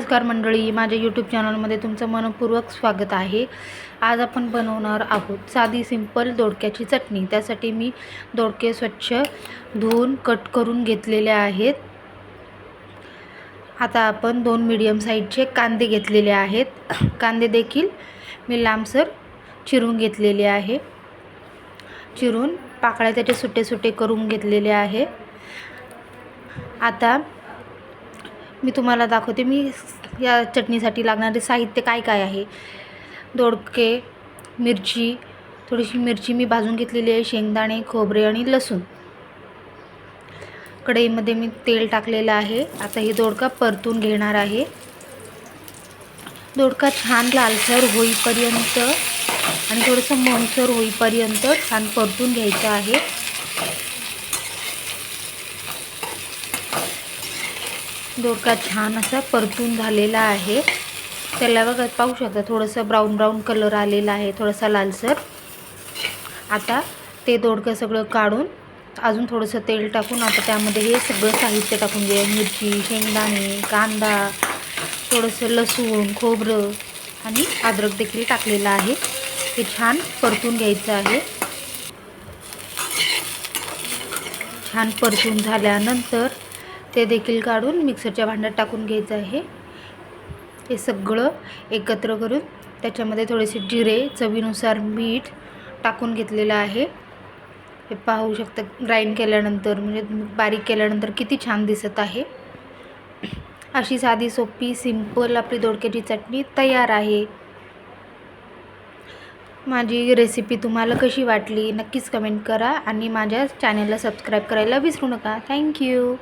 नमस्कार मंडळी, माझ्या यूट्यूब चॅनलमध्ये तुमचं मनपूर्वक स्वागत आहे। आज आपण बनवणार आहोत साधी सिंपल दोडक्याची चटणी। त्यासाठी मी दोडके स्वच्छ धुवून कट करून घेतलेले आहेत। आता आपण 2 मीडियम साईजचे कांदे घेतलेले आहेत। कांदे देखील मी लांबसर चिरून घेतलेले आहे। चिरून पाकळ्या त्याचे सुटे सुटे करून घेतलेले आहे। आता मी तुम्हाला दाखवते मी या चटणीसाठी लागणारे साहित्य काय काय आहे। दोडके, मिरची, थोडीशी मिरची मी भाजून घेतलेली आहे, शेंगदाणे, खोबरे आणि लसूण। कढईमध्ये मी तेल टाकलेलं आहे। आता हे दोडका परतून घेणार आहे। दोडका छान लालसर होईपर्यंत आणि थोडंसं मऊसर होईपर्यंत छान परतून घ्यायचं आहे। दोडका छान असा परतून झालेला आहे। त्याला बघा पाहू शकता थोडंसं ब्राऊन ब्राऊन कलर आलेला आहे, थोडासा लालसर। आता ते दोडकं सगळं काढून अजून थोडंसं तेल टाकून आता त्यामध्ये हे सगळं साहित्य टाकून घ्या। मिरची, शेंगदाणे, कांदा, थोडंसं लसूण, खोबरं आणि अद्रक देखील टाकलेलं आहे। हे छान परतून घ्यायचं आहे। छान परतून झाल्यानंतर ते देखील काढून मिक्सरच्या भांड्यात टाकून घ्यायचं आहे। हे सगळं एकत्र करून त्याच्यामध्ये थोडेसे जिरे, चवीनुसार मीठ टाकून घेतलेलं आहे। हे पाहू शकता ग्राइंड केल्यानंतर म्हणजे बारीक केल्यानंतर किती छान दिसत आहे। अशी साधी सोपी सिंपल आपली दोडक्याची चटणी तयार आहे। माझी रेसिपी तुम्हाला कशी वाटली नक्कीच कमेंट करा आणि माझ्या चॅनलला सबस्क्राईब करायला विसरू नका। थँक्यू।